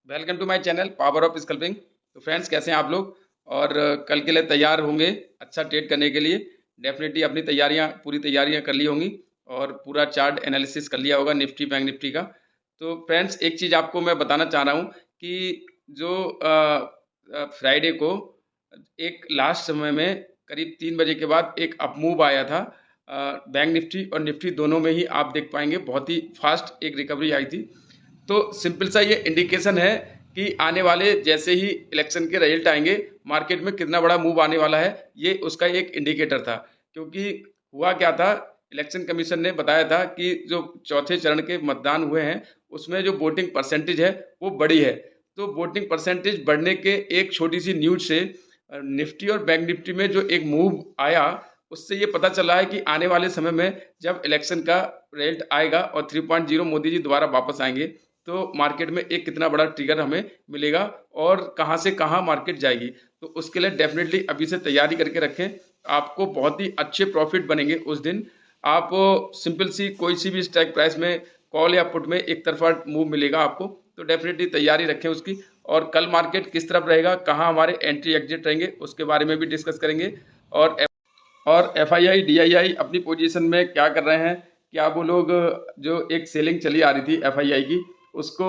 Welcome to my channel power of sculpting. तो friends, कैसे हैं आप लोग? और कल के लिए तैयार होंगे अच्छा ट्रेड करने के लिए। डेफिनेटली अपनी पूरी तैयारियां कर ली होंगी और पूरा चार्ट एनालिसिस कर लिया होगा निफ्टी बैंक निफ्टी का। तो फ्रेंड्स, एक चीज़ आपको मैं बताना चाह रहा हूँ कि जो फ्राइडे को एक लास्ट समय में करीब 3 बजे के बाद एक अप मूव आया था। बैंक निफ्टी और निफ्टी दोनों में ही आप देख पाएंगे बहुत ही फास्ट एक रिकवरी आई थी। तो सिंपल सा ये इंडिकेशन है कि आने वाले जैसे ही इलेक्शन के रिजल्ट आएंगे, मार्केट में कितना बड़ा मूव आने वाला है, ये उसका एक इंडिकेटर था। क्योंकि हुआ क्या था, इलेक्शन कमीशन ने बताया था कि जो चौथे चरण के मतदान हुए हैं उसमें जो वोटिंग परसेंटेज है वो बढ़ी है। तो वोटिंग परसेंटेज बढ़ने के एक छोटी सी न्यूज से निफ्टी और बैंक निफ्टी में जो एक मूव आया, उससे ये पता चला है कि आने वाले समय में जब इलेक्शन का रिजल्ट आएगा और 3.0 मोदी जी दोबारा वापस आएंगे, तो मार्केट में एक कितना बड़ा ट्रिगर हमें मिलेगा और कहाँ से कहाँ मार्केट जाएगी। तो उसके लिए डेफिनेटली अभी से तैयारी करके रखें। आपको बहुत ही अच्छे प्रॉफिट बनेंगे उस दिन। आप सिंपल सी कोई सी भी स्ट्राइक प्राइस में कॉल या पुट में एक तरफा मूव मिलेगा आपको। तो डेफिनेटली तैयारी रखें उसकी। और कल मार्केट किस तरफ रहेगा, कहाँ हमारे एंट्री एग्जिट रहेंगे, उसके बारे में भी डिस्कस करेंगे। और FII DII अपनी पोजीशन में क्या कर रहे हैं, क्या वो लोग जो एक सेलिंग चली आ रही थी FII की, उसको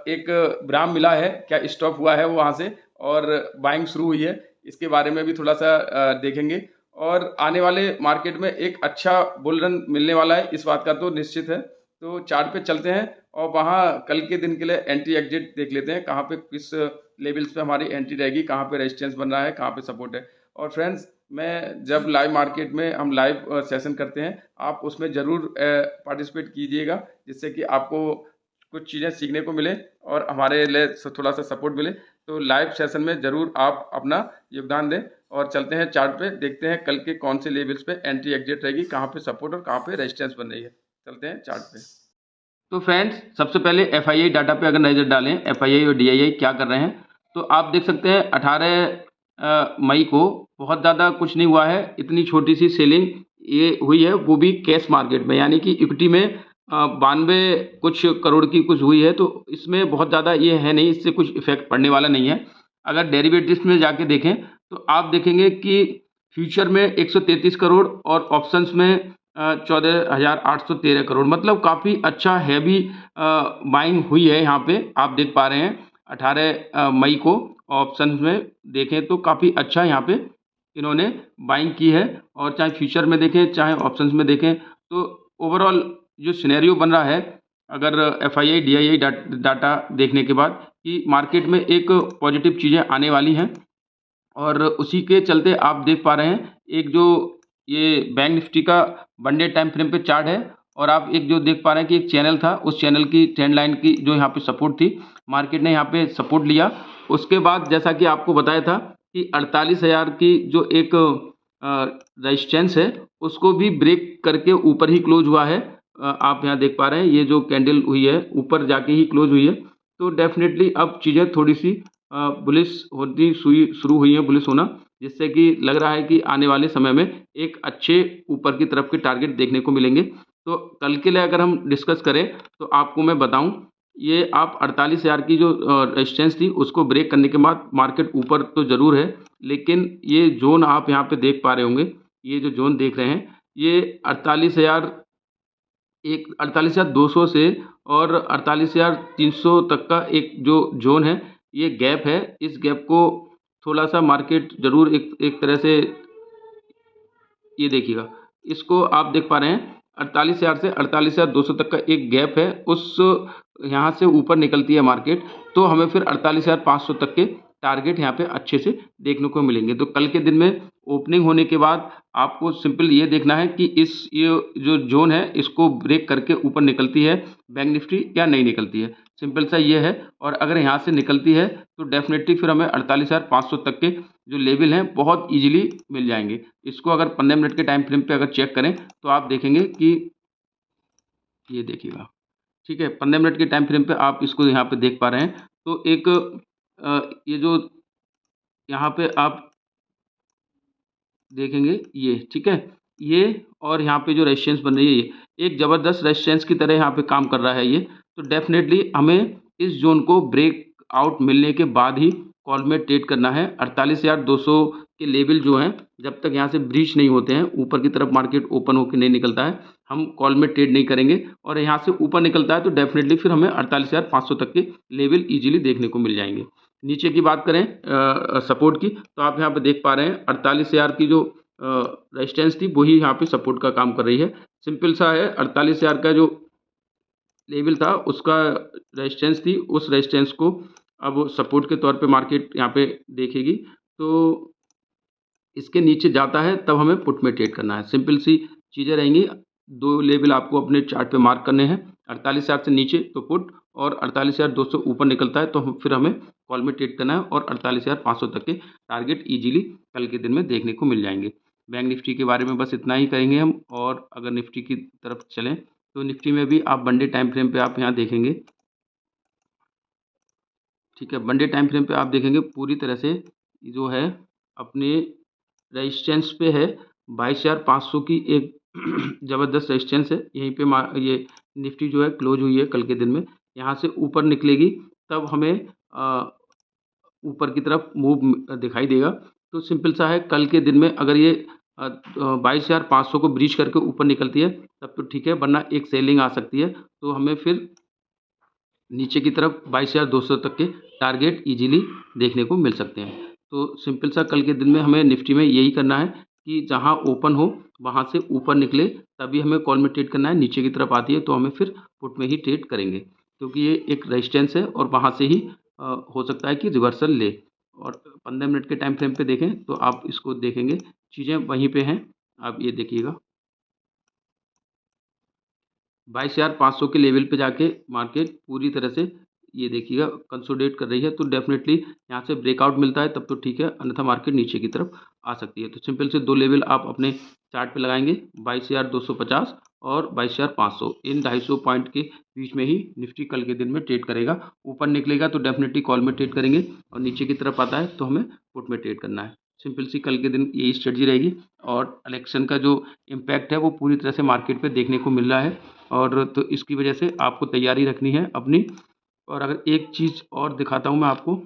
एक विराम मिला है, क्या स्टॉप हुआ है वो वहाँ से और बाइंग शुरू हुई है, इसके बारे में भी थोड़ा सा देखेंगे। और आने वाले मार्केट में एक अच्छा बुल रन मिलने वाला है, इस बात का तो निश्चित है। तो चार्ट पे चलते हैं और वहाँ कल के दिन के लिए एंट्री एग्जिट देख लेते हैं, कहाँ पे किस लेवल्स पे हमारी एंट्री रहेगी, कहाँ पे रेजिस्टेंस बन रहा है, कहाँ पे सपोर्ट है। और फ्रेंड्स, मैं जब लाइव मार्केट में हम लाइव सेशन करते हैं, आप उसमें ज़रूर पार्टिसिपेट कीजिएगा, जिससे कि आपको कुछ चीज़ें सीखने को मिले और हमारे लिए थोड़ा सा सपोर्ट मिले। तो लाइव सेशन में ज़रूर आप अपना योगदान दें। और चलते हैं चार्ट पे, देखते हैं कल के कौन से लेवल्स पे एंट्री एग्जिट रहेगी, कहाँ पे सपोर्ट और कहाँ पे रेजिस्टेंस बन रही है। चलते हैं चार्ट पे। तो फ्रेंड्स, सबसे पहले FII डाटा पे अगर नज़र डालें, FII और DII क्या कर रहे हैं, तो आप देख सकते हैं 18 मई को बहुत ज़्यादा कुछ नहीं हुआ है। इतनी छोटी सी सेलिंग ये हुई है, वो भी कैश मार्केट में, यानी कि इक्विटी में 92 कुछ करोड़ की कुछ हुई है। तो इसमें बहुत ज़्यादा ये है नहीं, इससे कुछ इफेक्ट पड़ने वाला नहीं है। अगर डेरिवेटिव्स में जाके देखें तो आप देखेंगे कि फ्यूचर में 133 करोड़ और ऑप्शंस में 14,813 करोड़, मतलब काफ़ी अच्छा हैवी बाइंग हुई है यहाँ पे। आप देख पा रहे हैं 18 मई को ऑप्शन में देखें तो काफ़ी अच्छा यहाँ पे इन्होंने बाइंग की है। और चाहे फ्यूचर में देखें चाहे ऑप्शंस में देखें, तो ओवरऑल जो सिनेरियो बन रहा है, अगर FII DII डाटा देखने के बाद, कि मार्केट में एक पॉजिटिव चीज़ें आने वाली हैं। और उसी के चलते आप देख पा रहे हैं एक जो ये बैंक निफ्टी का वन डे टाइम फ्रेम पे चार्ट है, और आप एक जो देख पा रहे हैं कि एक चैनल था, उस चैनल की ट्रेंड लाइन की जो यहाँ पे सपोर्ट थी, मार्केट ने यहाँ पे सपोर्ट लिया। उसके बाद जैसा कि आपको बताया था कि 48,000 की जो एक रेजिस्टेंस है, उसको भी ब्रेक करके ऊपर ही क्लोज हुआ है। आप यहाँ देख पा रहे हैं ये जो कैंडल हुई है ऊपर जाके ही क्लोज हुई है। तो डेफिनेटली अब चीज़ें थोड़ी सी बुलिश होती शुरू हुई है, बुलिश होना, जिससे कि लग रहा है कि आने वाले समय में एक अच्छे ऊपर की तरफ के टारगेट देखने को मिलेंगे। तो कल के लिए अगर हम डिस्कस करें तो आपको मैं बताऊं, ये आप 48,000 की जो रेजिस्टेंस थी उसको ब्रेक करने के बाद मार्केट ऊपर तो ज़रूर है, लेकिन ये जोन आप यहाँ पे देख पा रहे होंगे, ये जो जोन देख रहे हैं, ये 48,000 एक 48,200 से और 48,300 तक का एक जो जोन है, ये गैप है। इस गैप को थोड़ा सा मार्केट ज़रूर एक एक तरह से, ये देखिएगा, इसको आप देख पा रहे हैं 48,000 से 48,200 तक का एक गैप है। उस यहाँ से ऊपर निकलती है मार्केट, तो हमें फिर 48,500 तक के टारगेट यहाँ पे अच्छे से देखने को मिलेंगे। तो कल के दिन में ओपनिंग होने के बाद आपको सिंपल ये देखना है कि ये जो जोन है इसको ब्रेक करके ऊपर निकलती है बैंक निफ्टी या नहीं निकलती है, सिंपल सा ये है। और अगर यहाँ से निकलती है तो डेफिनेटली फिर हमें 48,500 तक के जो लेवल हैं बहुत ईजिली मिल जाएंगे। इसको अगर 15 मिनट के टाइम फ्रेम पे अगर चेक करें तो आप देखेंगे कि ये देखिएगा, ठीक है, 15 मिनट के टाइम फ्रेम पे आप इसको यहाँ पे देख पा रहे हैं। तो एक ये जो यहाँ पे आप देखेंगे ये, ठीक है, ये और यहाँ पे जो रेजिस्टेंस बन रही है, ये एक ज़बरदस्त रेजिस्टेंस की तरह यहाँ पे काम कर रहा है ये। तो डेफिनेटली हमें इस जोन को ब्रेक आउट मिलने के बाद ही कॉल में ट्रेड करना है। 48,200 के लेवल जो हैं, जब तक यहाँ से ब्रीच नहीं होते हैं, ऊपर की तरफ मार्केट ओपन होकर नहीं निकलता है, हम कॉल में ट्रेड नहीं करेंगे। और यहाँ से ऊपर निकलता है तो डेफिनेटली फिर हमें 48,500 तक के लेवल ईजिली देखने को मिल जाएंगे। नीचे की बात करें सपोर्ट की, तो आप यहाँ पे देख पा रहे हैं 48,000 की जो रेजिस्टेंस थी वही यहाँ पे सपोर्ट का काम कर रही है। सिंपल सा है, 48,000 का जो लेवल था उसका रेजिस्टेंस थी, उस रेजिस्टेंस को अब सपोर्ट के तौर पे मार्केट यहाँ पे देखेगी। तो इसके नीचे जाता है तब हमें पुट में ट्रेड करना है। सिंपल सी चीज़ें रहेंगी। 2 लेवल आपको अपने चार्ट पे मार्क करने हैं, 48,000 से नीचे तो पुट, और 48,200 ऊपर निकलता है तो फिर हमें कॉल में ट्रेड करना है, और 48,500 तक के टारगेट ईजिली कल के दिन में देखने को मिल जाएंगे। बैंक निफ्टी के बारे में बस इतना ही करेंगे हम। और अगर निफ्टी की तरफ चलें तो निफ्टी में भी आप वन डे टाइम फ्रेम पे आप यहाँ देखेंगे, ठीक है, वन डे टाइम फ्रेम पे आप देखेंगे पूरी तरह से जो है अपने रेजिस्टेंस पे है। 22,500 की एक ज़बरदस्त रेजिस्टेंस है। यहीं पे ये निफ्टी जो है क्लोज हुई है कल के दिन में। यहाँ से ऊपर निकलेगी तब हमें ऊपर की तरफ मूव दिखाई देगा। तो सिंपल सा है, कल के दिन में अगर ये 22,500 को ब्रीच करके ऊपर निकलती है तब तो ठीक है, वरना एक सेलिंग आ सकती है। तो हमें फिर नीचे की तरफ 22,200 तक के टारगेट ईजिली देखने को मिल सकते हैं। तो सिंपल सा कल के दिन में हमें निफ्टी में यही करना है कि जहां ओपन हो वहां से ऊपर निकले तभी हमें कॉल में ट्रेड करना है। नीचे की तरफ आती है तो हमें फिर पुट में ही ट्रेड करेंगे, क्योंकि ये एक रेजिस्टेंस है और वहां से ही हो सकता है कि रिवर्सल ले। और 15 मिनट के टाइम फ्रेम पे देखें तो आप इसको देखेंगे, चीज़ें वहीं पे हैं। आप ये देखिएगा 22,500 के लेवल पे जाके मार्केट पूरी तरह से ये देखिएगा कंसोलिडेट कर रही है। तो डेफिनेटली यहाँ से ब्रेकआउट मिलता है तब तो ठीक है, अन्यथा मार्केट नीचे की तरफ आ सकती है। तो सिंपल से 2 लेवल आप अपने चार्ट पे लगाएंगे, 22,250 और 22,500। इन 250 पॉइंट के बीच में ही निफ्टी कल के दिन में ट्रेड करेगा। ऊपर निकलेगा तो डेफिनेटली कॉल में ट्रेड करेंगे, और नीचे की तरफ आता है तो हमें पुट में ट्रेड करना है। सिंपल सी कल के दिन यही स्ट्रेटजी रहेगी। और इलेक्शन का जो इम्पैक्ट है वो पूरी तरह से मार्केट पे देखने को मिल रहा है, और तो इसकी वजह से आपको तैयारी रखनी है अपनी। और अगर एक चीज़ और दिखाता हूँ मैं आपको,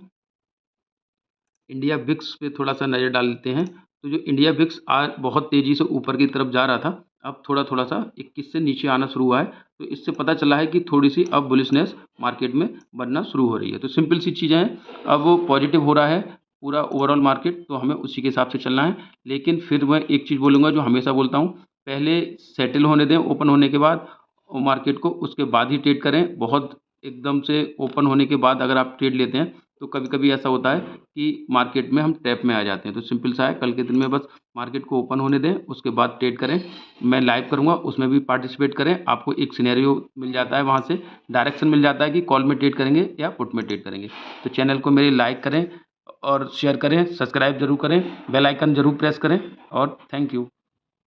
इंडिया विक्स पे थोड़ा सा नज़र डाल लेते हैं। तो जो इंडिया विक्स आज बहुत तेज़ी से ऊपर की तरफ जा रहा था, अब थोड़ा सा 21 से नीचे आना शुरू हुआ है। तो इससे पता चला है कि थोड़ी सी अब बुलिशनेस मार्केट में बनना शुरू हो रही है। तो सिंपल सी चीज़ें हैं, अब वो पॉजिटिव हो रहा है पूरा ओवरऑल मार्केट, तो हमें उसी के हिसाब से चलना है। लेकिन फिर मैं एक चीज़ बोलूँगा जो हमेशा बोलता हूँ, पहले सेटल होने दें ओपन होने के बाद मार्केट को, उसके बाद ही ट्रेड करें। बहुत एकदम से ओपन होने के बाद अगर आप ट्रेड लेते हैं तो कभी कभी ऐसा होता है कि मार्केट में हम ट्रैप में आ जाते हैं। तो सिंपल सा है, कल के दिन में बस मार्केट को ओपन होने दें, उसके बाद ट्रेड करें। मैं लाइव करूंगा, उसमें भी पार्टिसिपेट करें। आपको एक सिनेरियो मिल जाता है, वहाँ से डायरेक्शन मिल जाता है कि कॉल में ट्रेड करेंगे या पुट में ट्रेड करेंगे। तो चैनल को मेरे लाइक करें और शेयर करें, सब्सक्राइब जरूर करें, बेल आइकन जरूर प्रेस करें, और थैंक यू।